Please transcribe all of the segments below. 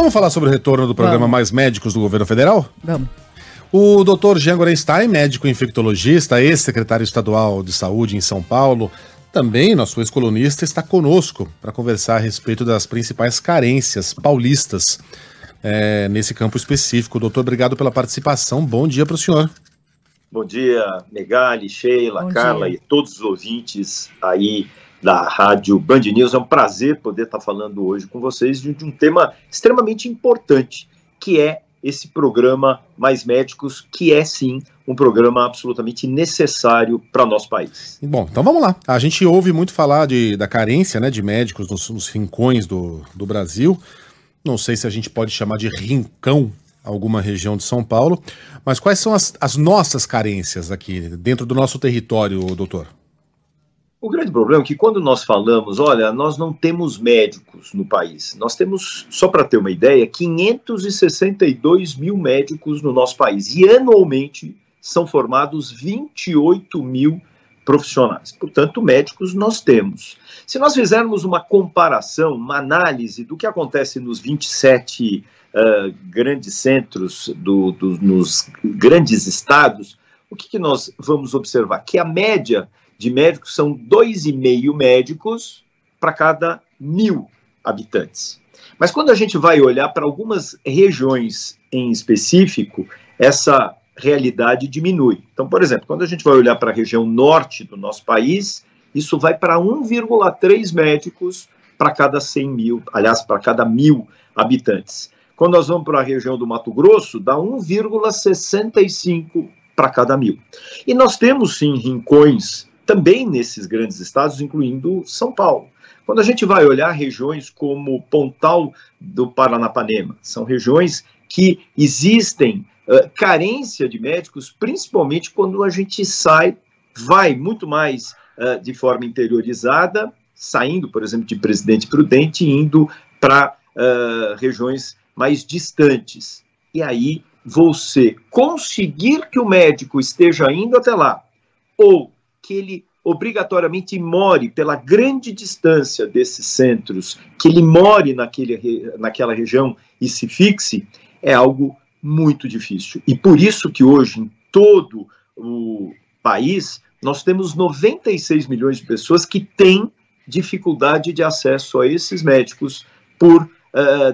Vamos falar sobre o retorno do programa Mais Médicos do governo federal? Vamos. O Dr. Jean Gorenstein, médico infectologista, ex-secretário estadual de saúde em São Paulo, também nosso ex-colunista, está conosco para conversar a respeito das principais carências paulistas nesse campo específico. Doutor, obrigado pela participação. Bom dia para o senhor. Bom dia, Megali, Sheila, Carla e todos os ouvintes aí da Rádio Band News. É um prazer poder estar falando hoje com vocês de um tema extremamente importante, que é esse programa Mais Médicos, que é sim um programa absolutamente necessário para o nosso país. Bom, então vamos lá. A gente ouve muito falar da carência, né, de médicos nos rincões do Brasil. Não sei se a gente pode chamar de rincão alguma região de São Paulo, mas quais são as nossas carências aqui dentro do nosso território, doutor? O grande problema é que quando nós falamos, olha, nós não temos médicos no país. Nós temos, só para ter uma ideia, 562 mil médicos no nosso país. E anualmente são formados 28 mil profissionais. Portanto, médicos nós temos. Se nós fizermos uma comparação, uma análise do que acontece nos 27 grandes centros, nos grandes estados, o que nós vamos observar? Que a média de médicos são 2,5 médicos para cada 1.000 habitantes. Mas quando a gente vai olhar para algumas regiões em específico, essa realidade diminui. Então, por exemplo, quando a gente vai olhar para a região norte do nosso país, isso vai para 1,3 médicos para cada 100.000, aliás, para cada 1.000 habitantes. Quando nós vamos para a região do Mato Grosso, dá 1,65 para cada 1.000. E nós temos, sim, rincões também nesses grandes estados, incluindo São Paulo. Quando a gente vai olhar regiões como Pontal do Paranapanema, são regiões que existem carência de médicos, principalmente quando a gente vai muito mais de forma interiorizada, saindo, por exemplo, de Presidente Prudente, indo para regiões mais distantes. E aí, você conseguir que o médico esteja indo até lá, ou que ele obrigatoriamente more pela grande distância desses centros, que ele more naquela região e se fixe, é algo muito difícil. E por isso que hoje, em todo o país, nós temos 96 milhões de pessoas que têm dificuldade de acesso a esses médicos por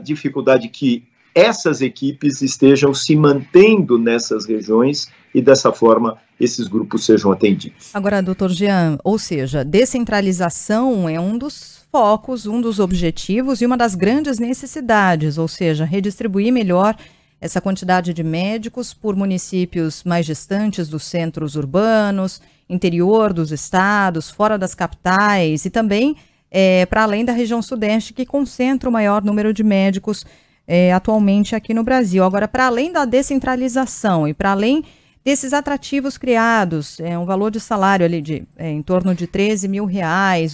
dificuldade que essas equipes estejam se mantendo nessas regiões e, dessa forma, esses grupos sejam atendidos. Agora, doutor Jean, ou seja, descentralização é um dos focos, um dos objetivos e uma das grandes necessidades, ou seja, redistribuir melhor essa quantidade de médicos por municípios mais distantes dos centros urbanos, interior dos estados, fora das capitais e também para além da região sudeste, que concentra o maior número de médicos atualmente aqui no Brasil. Agora, para além da descentralização e para além desses atrativos criados, um valor de salário ali de em torno de R$13 mil,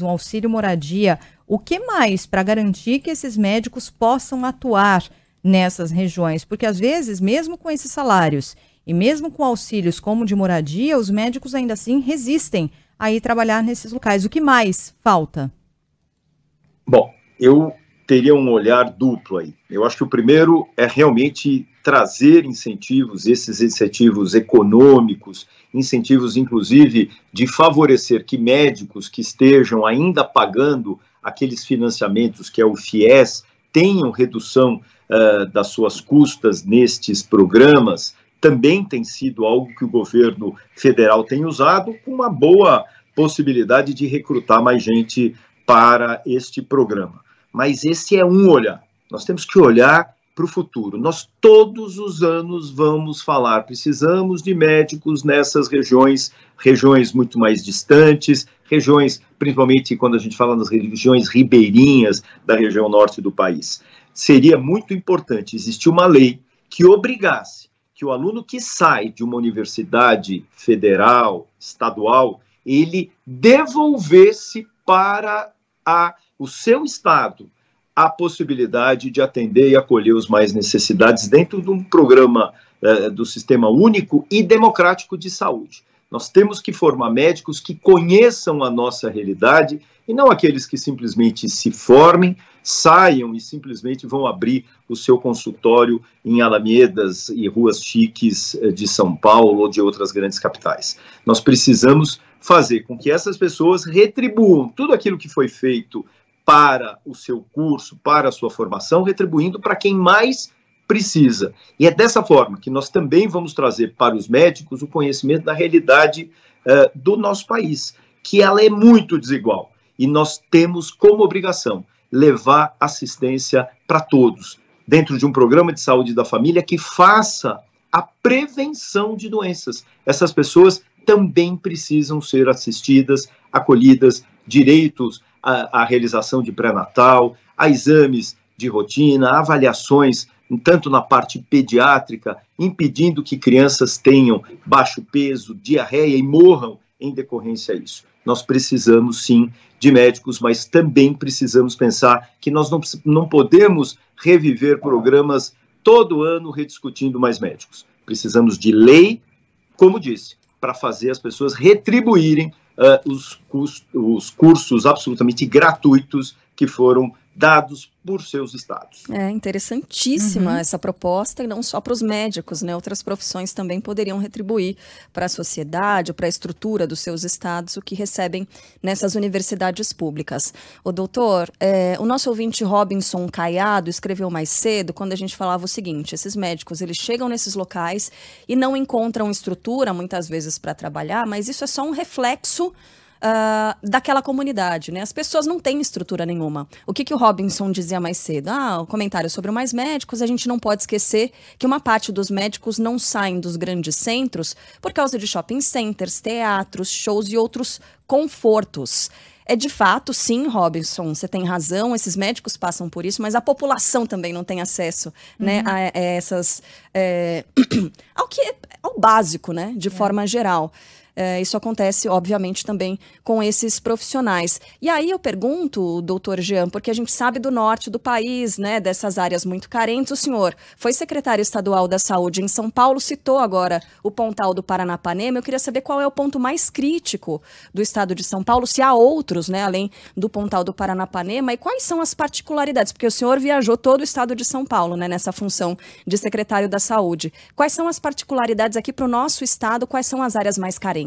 um auxílio moradia, o que mais para garantir que esses médicos possam atuar nessas regiões? Porque às vezes, mesmo com esses salários e mesmo com auxílios como de moradia, os médicos ainda assim resistem a ir trabalhar nesses locais. O que mais falta? Bom, eu teria um olhar duplo aí. Eu acho que o primeiro é realmente trazer incentivos, esses incentivos econômicos, incentivos inclusive de favorecer que médicos que estejam ainda pagando aqueles financiamentos que é o FIES, tenham redução das suas custas nestes programas, também tem sido algo que o governo federal tem usado, com uma boa possibilidade de recrutar mais gente para este programa. Mas esse é um olhar. Nós temos que olhar para o futuro. Nós todos os anos vamos falar, precisamos de médicos nessas regiões muito mais distantes, regiões, principalmente quando a gente fala nas regiões ribeirinhas da região norte do país. Seria muito importante existir uma lei que obrigasse que o aluno que sai de uma universidade federal, estadual, ele devolvesse para o seu estado a possibilidade de atender e acolher os mais necessitados dentro de um programa do Sistema Único e Democrático de Saúde. Nós temos que formar médicos que conheçam a nossa realidade e não aqueles que simplesmente se formem, saiam e simplesmente vão abrir o seu consultório em alamedas e ruas chiques de São Paulo ou de outras grandes capitais. Nós precisamos fazer com que essas pessoas retribuam tudo aquilo que foi feito para o seu curso, para a sua formação, retribuindo para quem mais precisa. E é dessa forma que nós também vamos trazer para os médicos o conhecimento da realidade do nosso país, que ela é muito desigual. E nós temos como obrigação levar assistência para todos, dentro de um programa de saúde da família que faça a prevenção de doenças. Essas pessoas também precisam ser assistidas, acolhidas, direitos à realização de pré-natal, a exames de rotina, a avaliações, tanto na parte pediátrica, impedindo que crianças tenham baixo peso, diarreia e morram em decorrência disso. Nós precisamos, sim, de médicos, mas também precisamos pensar que nós não podemos reviver programas todo ano rediscutindo mais médicos. Precisamos de lei, como disse, para fazer as pessoas retribuírem os cursos absolutamente gratuitos que foram dados por seus estados. É interessantíssima essa proposta, e não só para os médicos, né? Outras profissões também poderiam retribuir para a sociedade, para a estrutura dos seus estados, o que recebem nessas universidades públicas. O doutor, o nosso ouvinte Robinson Caiado escreveu mais cedo, quando a gente falava o seguinte: esses médicos, eles chegam nesses locais e não encontram estrutura, muitas vezes, para trabalhar, mas isso é só um reflexo daquela comunidade, né? As pessoas não têm estrutura nenhuma. O que o Robinson dizia mais cedo? O comentário sobre o Mais Médicos, a gente não pode esquecer que uma parte dos médicos não saem dos grandes centros por causa de shopping centers, teatros, shows e outros confortos. É de fato, sim, Robinson, você tem razão, esses médicos passam por isso, mas a população também não tem acesso, né, a essas, ao básico, né, de forma geral. Isso acontece, obviamente, também com esses profissionais. E aí eu pergunto, doutor Jean, porque a gente sabe do norte do país, né, dessas áreas muito carentes. O senhor foi secretário estadual da Saúde em São Paulo, citou agora o Pontal do Paranapanema. Eu queria saber qual é o ponto mais crítico do estado de São Paulo, se há outros, né, além do Pontal do Paranapanema, e quais são as particularidades, porque o senhor viajou todo o estado de São Paulo, né, nessa função de secretário da Saúde. Quais são as particularidades aqui para o nosso estado, quais são as áreas mais carentes?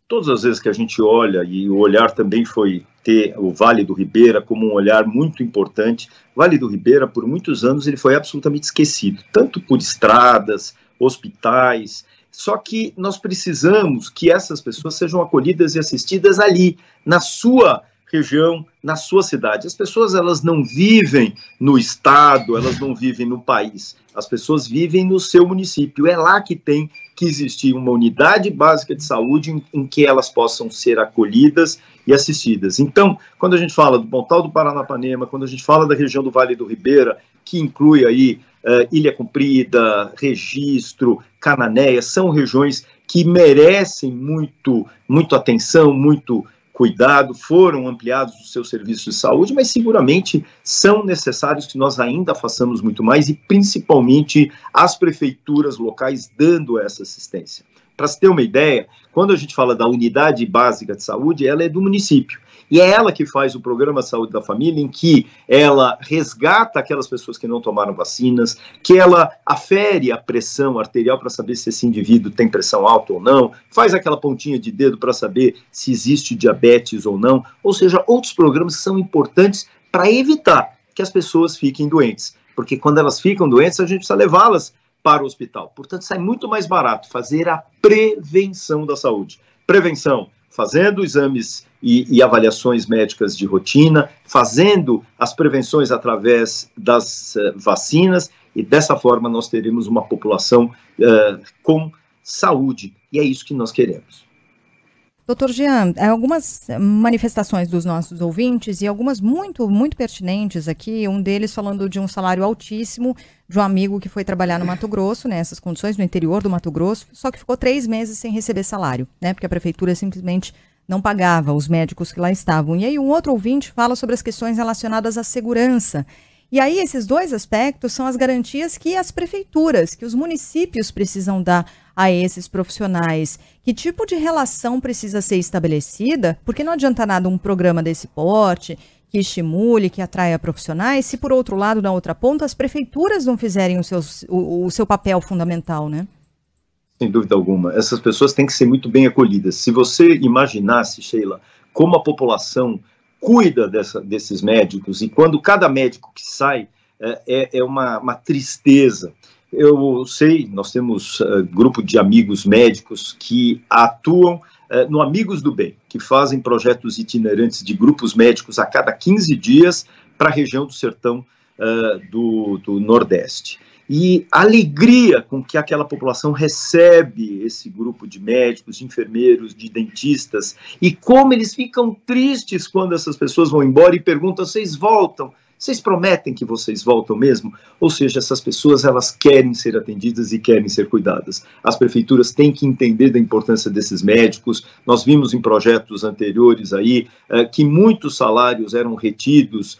Todas as vezes que a gente olha, e o olhar também foi ter o Vale do Ribeira como um olhar muito importante. O Vale do Ribeira, por muitos anos, ele foi absolutamente esquecido, tanto por estradas, hospitais. Só que nós precisamos que essas pessoas sejam acolhidas e assistidas ali, na sua região, na sua cidade. As pessoas, elas não vivem no estado, elas não vivem no país. As pessoas vivem no seu município. É lá que tem que existir uma unidade básica de saúde em que elas possam ser acolhidas e assistidas. Então, quando a gente fala do Pontal do Paranapanema, quando a gente fala da região do Vale do Ribeira, que inclui aí Ilha Comprida, Registro, Cananéia, são regiões que merecem muito atenção, muito cuidado, foram ampliados os seus serviços de saúde, mas seguramente são necessários que nós ainda façamos muito mais e principalmente as prefeituras locais dando essa assistência. Para se ter uma ideia, quando a gente fala da unidade básica de saúde, ela é do município. E é ela que faz o programa Saúde da Família, em que ela resgata aquelas pessoas que não tomaram vacinas, que ela afere a pressão arterial para saber se esse indivíduo tem pressão alta ou não, faz aquela pontinha de dedo para saber se existe diabetes ou não, ou seja, outros programas que são importantes para evitar que as pessoas fiquem doentes. Porque quando elas ficam doentes, a gente precisa levá-las para o hospital. Portanto, sai muito mais barato fazer a prevenção da saúde. Prevenção, fazendo exames e avaliações médicas de rotina, fazendo as prevenções através das vacinas, e dessa forma nós teremos uma população com saúde, e é isso que nós queremos. Doutor Jean, algumas manifestações dos nossos ouvintes e algumas muito, muito pertinentes aqui, um deles falando de um salário altíssimo de um amigo que foi trabalhar no Mato Grosso, nessas condições, no interior do Mato Grosso, só que ficou 3 meses sem receber salário, né, porque a prefeitura simplesmente não pagava os médicos que lá estavam. E aí um outro ouvinte fala sobre as questões relacionadas à segurança E aí esses dois aspectos são as garantias que as prefeituras, que os municípios precisam dar a esses profissionais. Que tipo de relação precisa ser estabelecida? Porque não adianta nada um programa desse porte, que estimule, que atraia profissionais, se por outro lado, na outra ponta, as prefeituras não fizerem o seu papel fundamental, né? Sem dúvida alguma. Essas pessoas têm que ser muito bem acolhidas. Se você imaginasse, Sheila, como a população cuida desses médicos, e quando cada médico que sai é uma tristeza. Eu sei, nós temos grupo de amigos médicos que atuam no Amigos do Bem, que fazem projetos itinerantes de grupos médicos a cada 15 dias para a região do sertão do Nordeste. E a alegria com que aquela população recebe esse grupo de médicos, de enfermeiros, de dentistas, e como eles ficam tristes quando essas pessoas vão embora e perguntam: vocês voltam? Vocês prometem que vocês voltam mesmo? Ou seja, essas pessoas, elas querem ser atendidas e querem ser cuidadas. As prefeituras têm que entender da importância desses médicos. Nós vimos em projetos anteriores aí que muitos salários eram retidos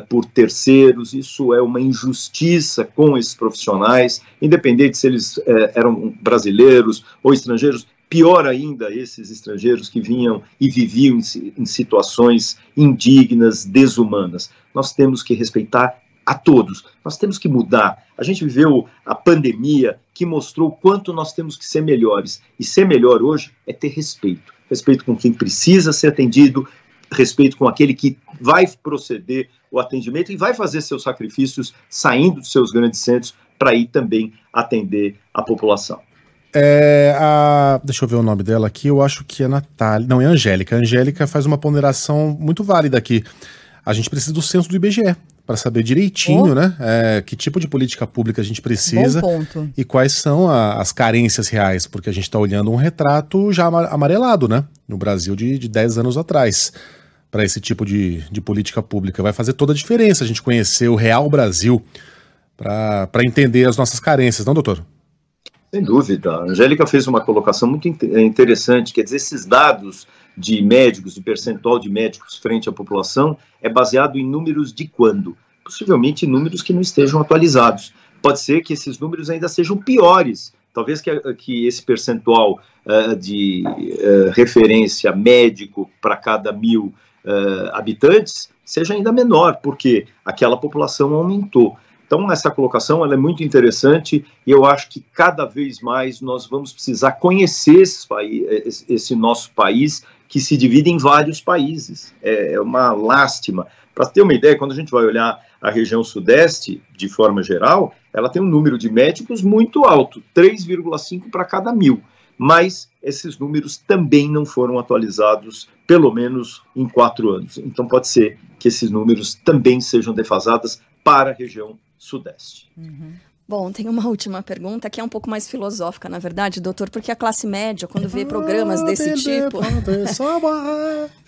por terceiros. Isso é uma injustiça com esses profissionais, independente se eles eram brasileiros ou estrangeiros. Pior ainda, esses estrangeiros que vinham e viviam em situações indignas, desumanas. Nós temos que respeitar a todos, nós temos que mudar. A gente viveu a pandemia que mostrou o quanto nós temos que ser melhores. E ser melhor hoje é ter respeito. Respeito com quem precisa ser atendido, respeito com aquele que vai proceder o atendimento e vai fazer seus sacrifícios saindo dos seus grandes centros para ir também atender a população. Deixa eu ver o nome dela aqui, eu acho que é Natália, não, é Angélica. A Angélica faz uma ponderação muito válida aqui. A gente precisa do censo do IBGE, para saber direitinho, né, que tipo de política pública a gente precisa e quais são as carências reais, porque a gente está olhando um retrato já amarelado, né, no Brasil de 10 anos atrás, para esse tipo de política pública. Vai fazer toda a diferença a gente conhecer o real Brasil para entender as nossas carências, não, doutor? Sem dúvida. A Angélica fez uma colocação muito interessante, quer dizer, esses dados de médicos, de percentual de médicos frente à população, é baseado em números de quando? Possivelmente números que não estejam atualizados. Pode ser que esses números ainda sejam piores, talvez que esse percentual de referência médico para cada 1000 habitantes seja ainda menor, porque aquela população aumentou. Então, essa colocação ela é muito interessante e eu acho que cada vez mais nós vamos precisar conhecer esse nosso país, que se divide em vários países. É uma lástima. Para ter uma ideia, quando a gente vai olhar a região sudeste, de forma geral, ela tem um número de médicos muito alto, 3,5 para cada 1000. Mas esses números também não foram atualizados, pelo menos em 4 anos. Então, pode ser que esses números também sejam defasados para a região sudeste. Bom, tem uma última pergunta que é um pouco mais filosófica, na verdade, doutor, porque a classe média, quando vê programas desse tipo...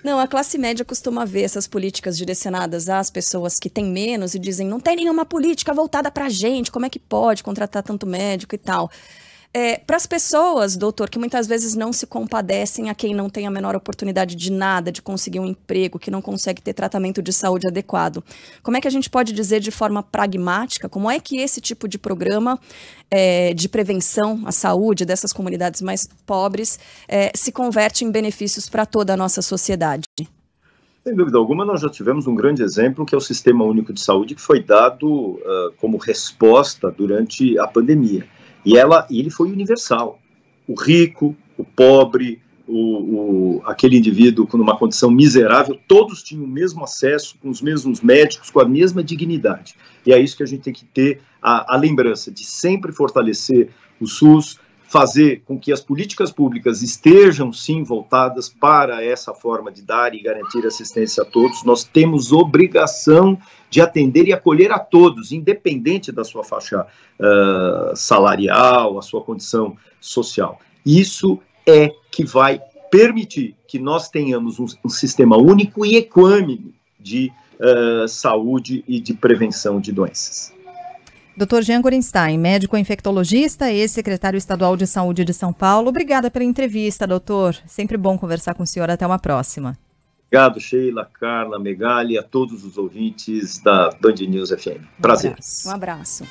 Não, a classe média costuma ver essas políticas direcionadas às pessoas que têm menos e dizem: não tem nenhuma política voltada pra gente, como é que pode contratar tanto médico e tal. Para as pessoas, doutor, que muitas vezes não se compadecem a quem não tem a menor oportunidade de nada, de conseguir um emprego, que não consegue ter tratamento de saúde adequado, como é que a gente pode dizer de forma pragmática, como é que esse tipo de programa de prevenção à saúde dessas comunidades mais pobres se converte em benefícios para toda a nossa sociedade? Sem dúvida alguma, nós já tivemos um grande exemplo, que é o Sistema Único de Saúde, que foi dado como resposta durante a pandemia. E ele foi universal. O rico, o pobre, aquele indivíduo com uma condição miserável, todos tinham o mesmo acesso, com os mesmos médicos, com a mesma dignidade. E é isso que a gente tem que ter a lembrança de sempre fortalecer o SUS, fazer com que as políticas públicas estejam, sim, voltadas para essa forma de dar e garantir assistência a todos. Nós temos obrigação de atender e acolher a todos, independente da sua faixa salarial, a sua condição social. Isso é que vai permitir que nós tenhamos um sistema único e equânime de saúde e de prevenção de doenças. Dr. Jean Gorenstein, médico infectologista e secretário estadual de saúde de São Paulo. Obrigada pela entrevista, doutor. Sempre bom conversar com o senhor. Até uma próxima. Obrigado, Sheila, Carla, Megali, a todos os ouvintes da Band News FM. Prazer. Um abraço.